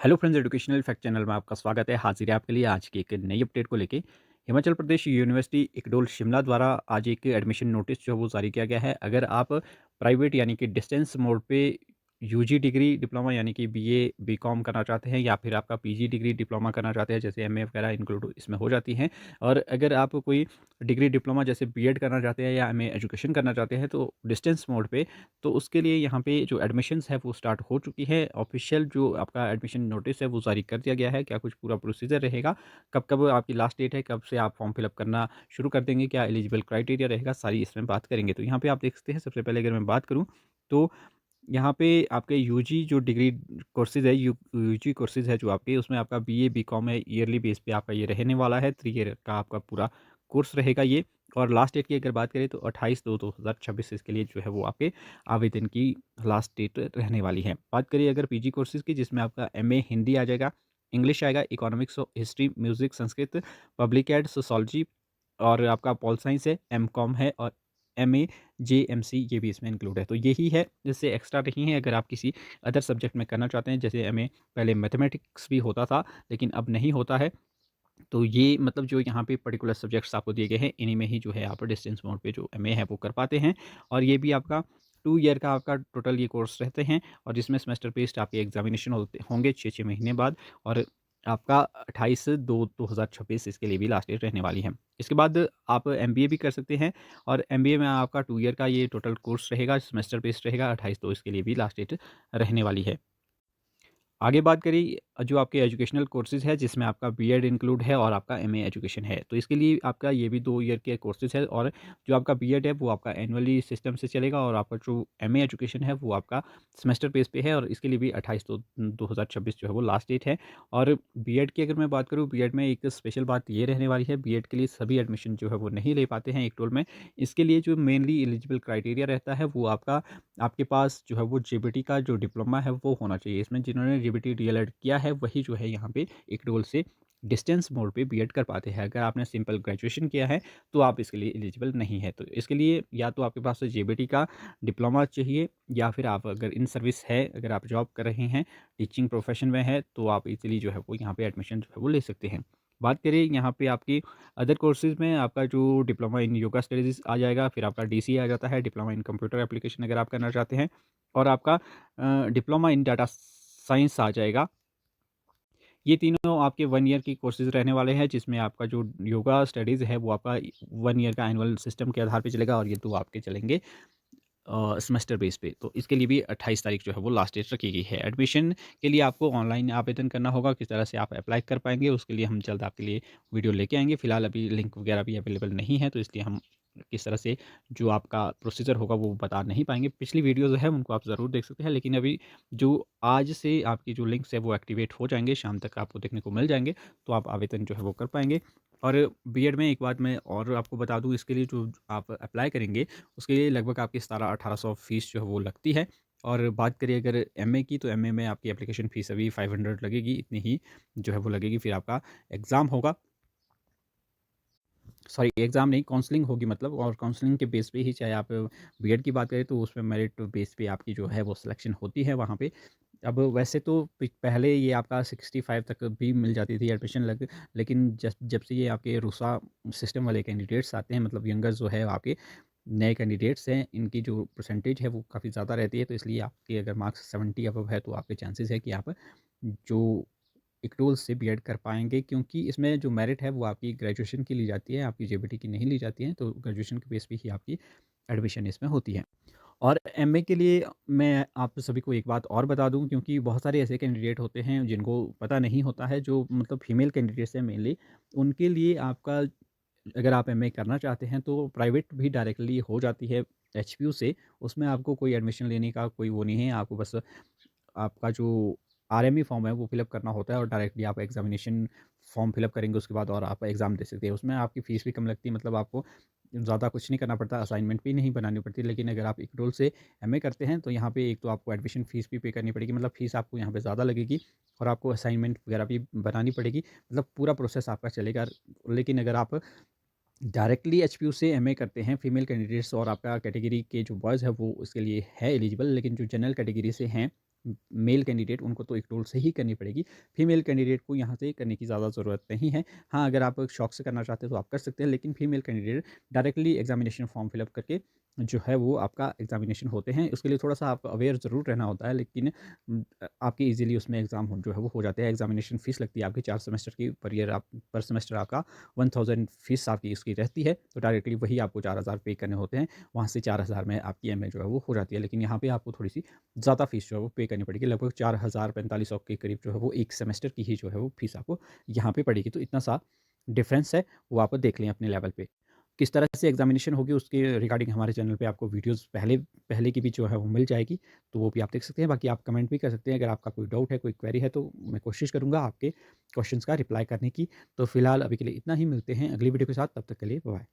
Hello friends, educational fact channel में आपका स्वागत है। हाजिर है आपके लिए आज की एक नई अपडेट को लेके। हिमाचल प्रदेश यूनिवर्सिटी इक्डोल शिमला द्वारा आज एक एडमिशन नोटिस जो है वो जारी किया गया है। अगर आप प्राइवेट यानी कि डिस्टेंस मोड पे यूजी डिग्री डिप्लोमा यानी कि बीए बीकॉम करना चाहते हैं या फिर आपका पीजी डिग्री डिप्लोमा करना चाहते हैं, जैसे एमए वगैरह इंक्लूड इसमें हो जाती हैं। और अगर आप कोई डिग्री डिप्लोमा जैसे बीएड करना चाहते हैं या एमए एजुकेशन करना चाहते हैं तो डिस्टेंस मोड पे, तो उसके लिए यहाँ पे जो एडमिशन्स है वो स्टार्ट हो चुकी है। ऑफिशियल जो आपका एडमिशन नोटिस है वो जारी कर दिया गया है। क्या कुछ पूरा प्रोसीजर रहेगा, कब-कब आपकी लास्ट डेट है, कब से आप फॉर्म फिल अप करना शुरू कर देंगे, क्या एलिजिबल क्राइटेरिया रहेगा, सारी इसमें बात करेंगे। तो यहाँ पे आप देख सकते हैं, सबसे पहले अगर मैं बात करूँ तो यहाँ पे आपके यूजी जो डिग्री कोर्सेज़ है, यूजी कोर्सेज़ है जो आपके, उसमें आपका बीए, बीकॉम है, ईयरली बेस पे आपका ये रहने वाला है। 3 ईयर का आपका पूरा कोर्स रहेगा ये। और लास्ट डेट की अगर बात करें तो 28/2/2026 इसके लिए जो है वो आपके आवेदन की लास्ट डेट रहने वाली है। बात करिए अगर पीजी कोर्सेज़ की, जिसमें आपका एमए हिंदी आ जाएगा, इंग्लिश आएगा, economics, history, music, Sanskrit, public ad, sociology और आपका पॉल साइंस है, एमकॉम है और एमए, जेएमसी ये भी इसमें इंक्लूड है। तो यही है, इससे एक्स्ट्रा नहीं है। अगर आप किसी अदर सब्जेक्ट में करना चाहते हैं, जैसे एमए पहले मैथमेटिक्स भी होता था लेकिन अब नहीं होता है, तो ये मतलब जो यहाँ पे पर्टिकुलर सब्जेक्ट्स आपको दिए गए हैं, इन्हीं में ही जो है आप डिस्टेंस मोड पे जो एमए है वो कर पाते हैं। और ये भी आपका 2 ईयर का आपका टोटल ये कोर्स रहते हैं और जिसमें सेमेस्टर बेस्ड आपके एग्जामिनेशन होते होंगे 6-6 महीने बाद। और आपका 28/2/2026 इसके लिए भी लास्ट डेट रहने वाली है। इसके बाद आप एमबीए भी कर सकते हैं और एमबीए में आपका 2 ईयर का ये टोटल कोर्स रहेगा, सेमेस्टर बेस्ड रहेगा। 28/2 इसके लिए भी लास्ट डेट रहने वाली है। आगे बात करें जो आपके एजुकेशनल कोर्सेज़ है, जिसमें आपका बीएड इंक्लूड है और आपका एमए एजुकेशन है। तो इसके लिए आपका ये भी 2 ईयर के कोर्सेज़ है और जो आपका बीएड है वो आपका एनुअली सिस्टम से चलेगा और आपका जो एमए एजुकेशन है वो आपका सेमेस्टर बेस पे है और इसके लिए भी 28/2/2026 जो है वो लास्ट डेट है। और बीएड की अगर मैं बात करूँ, बीएड में एक स्पेशल बात ये रहने वाली है, बीएड के लिए सभी एडमिशन जो है वो नहीं ले पाते हैं इक्टोल में। इसके लिए जो मेनली एलिजिबल क्राइटेरिया रहता है वो आपके पास जो है वो जेबीटी का जो डिप्लोमा है वो होना चाहिए। इसमें जिन्होंने जेबीटी डीएलएड किया है वही जो है यहाँ पे एक रोल से डिस्टेंस मोड पे बीएड कर पाते हैं। अगर आपने सिंपल ग्रेजुएशन किया है तो आप इसके लिए एलिजिबल नहीं है। तो इसके लिए या तो आपके पास जेबीटी का डिप्लोमा चाहिए या फिर आप अगर इन सर्विस है, अगर आप जॉब कर रहे हैं, टीचिंग प्रोफेशन में है, तो आप इजीली जो है वो यहाँ पे एडमिशन जो है वो ले सकते हैं। बात करें यहाँ पे आपकी अदर कोर्सेज़ में, आपका जो डिप्लोमा इन योगा स्टडीज़ आ जाएगा, फिर आपका डीसी आ जाता है, डिप्लोमा इन कंप्यूटर एप्लीकेशन अगर आप करना चाहते हैं और आपका डिप्लोमा इन डाटा साइंस आ जाएगा। ये तीनों आपके 1 ईयर की कोर्सेज़ रहने वाले हैं, जिसमें आपका जो योगा स्टडीज़ है वो आपका 1 ईयर का एनुअल सिस्टम के आधार पे चलेगा और ये 2 आपके चलेंगे सेमेस्टर बेस पे। तो इसके लिए भी 28 तारीख जो है वो लास्ट डेट रखी गई है। एडमिशन के लिए आपको ऑनलाइन आवेदन करना होगा, किस तरह से आप अप्लाई कर पाएँगे उसके लिए हम जल्द आपके लिए वीडियो लेके आएँगे। फिलहाल अभी लिंक वगैरह भी अवेलेबल नहीं है, तो इसलिए हम किस तरह से जो आपका प्रोसीजर होगा वो बता नहीं पाएँगे। पिछली वीडियोज़ है उनको आप ज़रूर देख सकते हैं, लेकिन अभी जो आज से आपकी जो लिंक्स है वो एक्टिवेट हो जाएँगे, शाम तक आपको देखने को मिल जाएँगे, तो आप आवेदन जो है वो कर पाएँगे। और बीएड में एक बात मैं और आपको बता दूँ, इसके लिए जो आप अप्लाई करेंगे उसके लिए लगभग आपकी 1700-1800 फ़ीस जो है वो लगती है। और बात करिए अगर एमए की, तो एमए में आपकी एप्लीकेशन फ़ीस अभी 500 लगेगी, इतनी ही जो है वो लगेगी। फिर आपका एग्ज़ाम होगा, सॉरी एग्ज़ाम नहीं, काउंसलिंग होगी मतलब, और काउंसलिंग के बेस पे ही, चाहे आप बीएड की बात करें तो उसमें मेरिट बेस पे आपकी जो है वो सिलेक्शन होती है वहाँ पे। अब वैसे तो पहले ये आपका 65 तक भी मिल जाती थी एडमिशन लग, लेकिन जब जब से ये आपके रूसा सिस्टम वाले कैंडिडेट्स आते हैं, मतलब यंगर जो है आपके नए कैंडिडेट्स हैं, इनकी जो परसेंटेज है वो काफ़ी ज़्यादा रहती है। तो इसलिए आपके अगर मार्क्स 70 अबव है तो आपके चांसेस है कि आप जो इक्डोल से बीएड कर पाएँगे, क्योंकि इसमें जो मेरिट है वो आपकी ग्रेजुएशन की ली जाती है, आपकी जेबीटी की नहीं ली जाती है। तो ग्रेजुएशन के बेस पे ही आपकी एडमिशन इसमें होती है। और एमए के लिए मैं आप सभी को एक बात और बता दूँ, क्योंकि बहुत सारे ऐसे कैंडिडेट होते हैं जिनको पता नहीं होता है, जो मतलब फीमेल कैंडिडेट्स हैं मेनली, उनके लिए आपका अगर आप एमए करना चाहते हैं तो प्राइवेट भी डायरेक्टली हो जाती है एचपीयू से। उसमें आपको कोई एडमिशन लेने का कोई वो नहीं है, आपको बस आपका जो आरएमई फॉर्म है वो फिलअप करना होता है और डायरेक्टली आप एग्जामिनेशन फॉर्म फिलअप करेंगे उसके बाद और आप एग्ज़ाम दे सकते हैं। उसमें आपकी फ़ीस भी कम लगती है, मतलब आपको ज़्यादा कुछ नहीं करना पड़ता, असाइनमेंट भी नहीं बनानी पड़ती। लेकिन अगर आप इक्डोल से एमए करते हैं तो यहाँ पे एक तो आपको एडमिशन फ़ीस भी पे करनी पड़ेगी, मतलब फ़ीस आपको यहाँ पे ज़्यादा लगेगी और आपको असाइनमेंट वगैरह भी बनानी पड़ेगी, मतलब पूरा प्रोसेस आपका चलेगा। लेकिन अगर आप डायरेक्टली एचपीयू से एमए करते हैं फीमेल कैंडिडेट्स और आपका कैटेगरी के जो बॉयज़ है वो उसके लिए है एलिजिबल, लेकिन जो जनरल कैटेगरी से हैं मेल कैंडिडेट उनको तो इक्डोल से ही करनी पड़ेगी। फीमेल कैंडिडेट को यहाँ से करने की ज़्यादा ज़रूरत नहीं है। हाँ, अगर आप शौक से करना चाहते हैं तो आप कर सकते हैं, लेकिन female candidate directly examination form fill up करके जो है वो आपका एग्ज़ामिनेशन होते हैं। उसके लिए थोड़ा-सा आपको अवेयर ज़रूर रहना होता है, लेकिन आपके ईज़िली उसमें एग्ज़ाम हो जो है वो हो जाते हैं। एग्ज़ामिनेशन फ़ीस लगती है आपकी 4 सेमेस्टर की, पर ईयर आप पर सेमेस्टर आपका 1000 फ़ीस आपकी इसकी रहती है, तो डायरेक्टली वही आपको 4000 पे करने होते हैं। वहाँ से 4000 में आपकी एमए जो है वो हो जाती है, लेकिन यहाँ पे आपको थोड़ी-सी ज़्यादा फ़ीस जो है वो पे करनी पड़ेगी। लगभग 4000-4500 के करीब जो है वो 1 सेमेस्टर की ही जो है वो फ़ीस आपको यहाँ पे पड़ेगी। तो इतना सा डिफ़रेंस है, वो आप देख लें अपने लेवल पे। किस तरह से एग्ज़ामिनेशन होगी उसके रिगार्डिंग हमारे चैनल पे आपको वीडियोज़ पहले पहले की भी जो है वो मिल जाएगी, तो वो भी आप देख सकते हैं। बाकी आप कमेंट भी कर सकते हैं, अगर आपका कोई डाउट है, कोई क्वेरी है, तो मैं कोशिश करूँगा आपके क्वेश्चन्स का रिप्लाई करने की। तो फिलहाल अभी के लिए इतना ही, मिलते हैं अगली वीडियो के साथ, तब तक के लिए बाय।